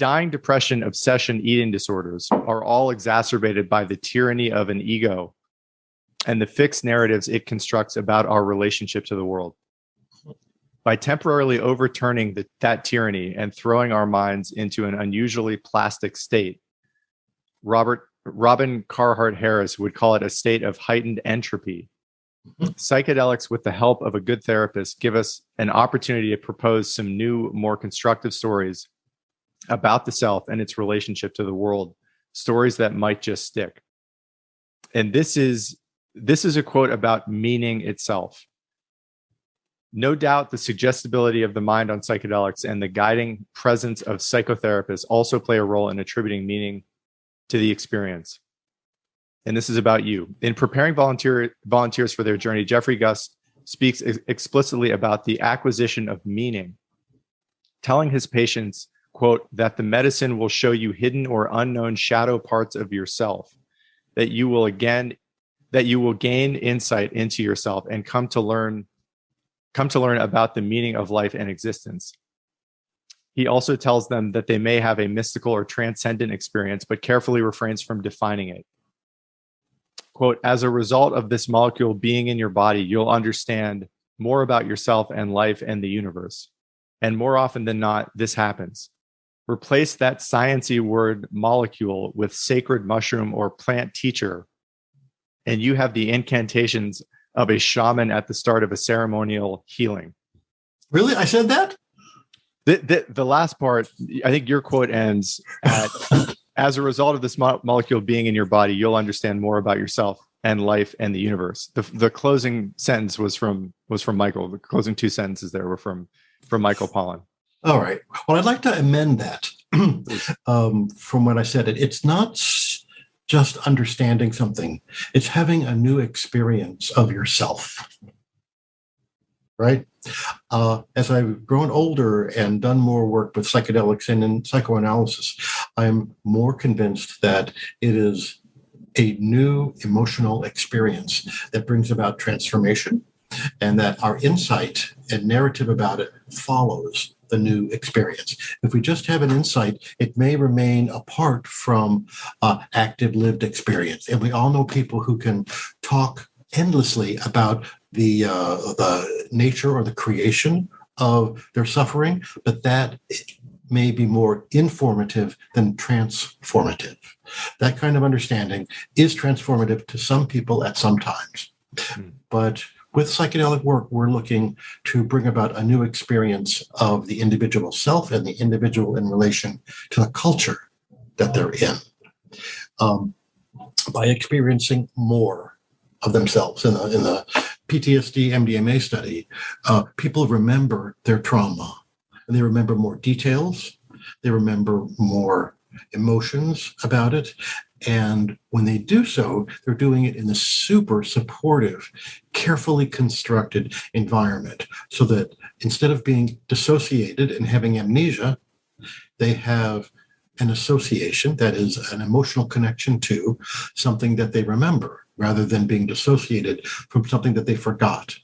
dying, depression, obsession, eating disorders are all exacerbated by the tyranny of an ego and the fixed narratives it constructs about our relationship to the world. By temporarily overturning that tyranny and throwing our minds into an unusually plastic state, Robin Carhart Harris would call it a state of heightened entropy. Psychedelics, with the help of a good therapist, give us an opportunity to propose some new, more constructive stories about the self and its relationship to the world, stories that might just stick. And this is a quote about meaning itself. No doubt the suggestibility of the mind on psychedelics and the guiding presence of psychotherapists also play a role in attributing meaning to the experience. And this is about you. In preparing volunteers for their journey, Jeffrey Guss speaks explicitly about the acquisition of meaning, telling his patients, quote, that the medicine will show you hidden or unknown shadow parts of yourself, that you will gain insight into yourself and come to learn about the meaning of life and existence. He also tells them that they may have a mystical or transcendent experience, but carefully refrains from defining it. Quote, as a result of this molecule being in your body, you'll understand more about yourself and life and the universe. And more often than not, this happens. Replace that sciencey word molecule with sacred mushroom or plant teacher, and you have the incantations of a shaman at the start of a ceremonial healing. Really? I said that? The last part, I think your quote ends at, as a result of this molecule being in your body, you'll understand more about yourself and life and the universe. The closing sentence was from Michael. The closing two sentences there were from Michael Pollan. All right. Well, I'd like to amend that from what I said. It's not just understanding something. It's having a new experience of yourself, right? As I've grown older and done more work with psychedelics and in psychoanalysis, I'm more convinced that it is a new emotional experience that brings about transformation, and that our insight and narrative about it follows the new experience. If we just have an insight, it may remain apart from active lived experience. And we all know people who can talk endlessly about the nature or the creation of their suffering, but that may be more informative than transformative. That kind of understanding is transformative to some people at some times. But with psychedelic work, we're looking to bring about a new experience of the individual self and the individual in relation to the culture that they're in, by experiencing more of themselves. In the PTSD MDMA study, people remember their trauma, and they remember more details. They remember more emotions about it. And when they do so, they're doing it in a super supportive, carefully constructed environment, so that instead of being dissociated and having amnesia, they have an association, that is an emotional connection to something that they remember, rather than being dissociated from something that they forgot.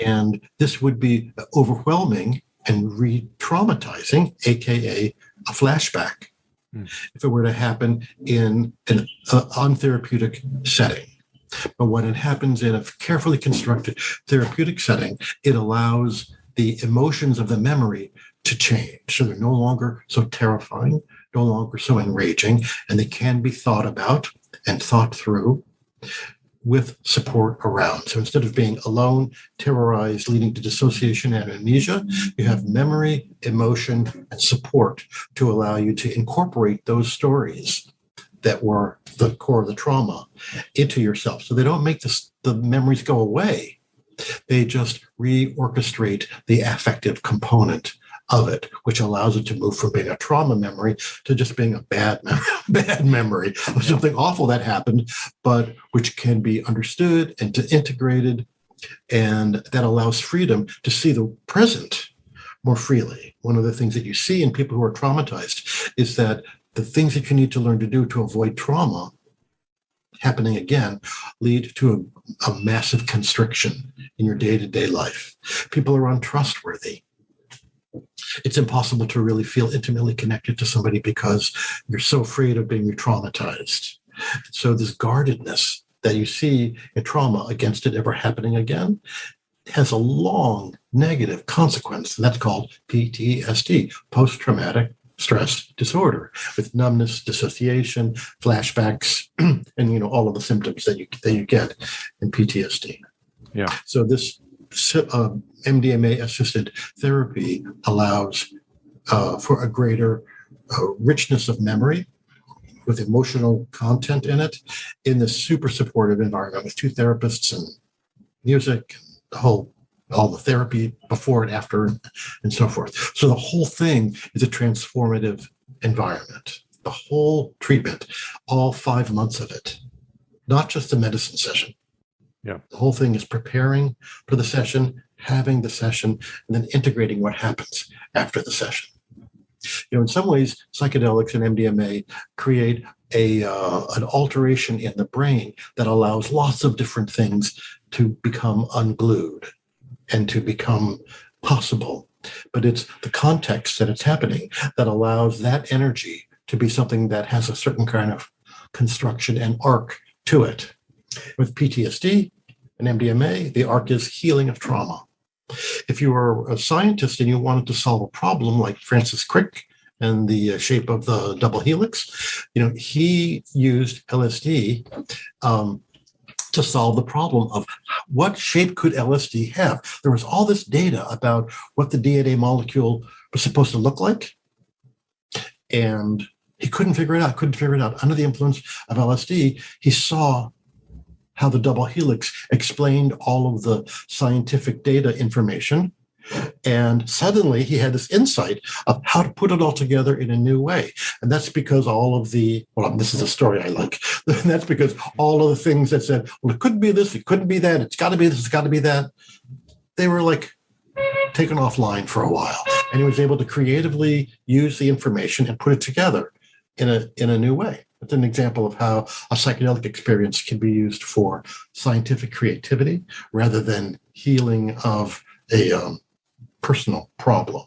And this would be overwhelming and re-traumatizing, aka a flashback, if it were to happen in an untherapeutic setting. But when it happens in a carefully constructed therapeutic setting, it allows the emotions of the memory to change. So they're no longer so terrifying, no longer so enraging, and they can be thought about and thought through with support around. So instead of being alone, terrorized, leading to dissociation and amnesia, you have memory, emotion, and support to allow you to incorporate those stories that were the core of the trauma into yourself. So they don't make the memories go away. They just reorchestrate the affective component of it, which allows it to move from being a trauma memory to just being a bad memory of something awful that happened, but which can be understood and integrated, and that allows freedom to see the present more freely. One of the things that you see in people who are traumatized is that the things that you need to learn to do to avoid trauma happening again lead to a massive constriction in your day-to-day life. People are untrustworthy. It's impossible to really feel intimately connected to somebody because you're so afraid of being re-traumatized. So this guardedness that you see in trauma against it ever happening again has a long negative consequence, and that's called PTSD, post-traumatic stress disorder, with numbness, dissociation, flashbacks, and all of the symptoms that you get in PTSD. Yeah. So this MDMA-assisted therapy allows for a greater richness of memory with emotional content in it, in this super supportive environment with two therapists and music, all the therapy before and after, and so forth. So the whole thing is a transformative environment. The whole treatment, all 5 months of it, not just the medicine session. Yeah. The whole thing is preparing for the session, having the session, and then integrating what happens after the session. In some ways, psychedelics and MDMA create an alteration in the brain that allows lots of different things to become unglued and to become possible. But it's the context that it's happening that allows that energy to be something that has a certain kind of construction and arc to it. With PTSD and MDMA, the arc is healing of trauma. If you were a scientist and you wanted to solve a problem like Francis Crick and the shape of the double helix, he used LSD to solve the problem of what shape could LSD have. There was all this data about what the DNA molecule was supposed to look like, and he couldn't figure it out. Under the influence of LSD, he saw how the double helix explained all of the scientific data information. And suddenly he had this insight of how to put it all together in a new way. And that's because this is a story I like. That's because all of the things that said, well, it couldn't be this, it couldn't be that, it's got to be this, it's got to be that, they were like taken offline for a while. And he was able to creatively use the information and put it together in a new way. It's an example of how a psychedelic experience can be used for scientific creativity rather than healing of a personal problem.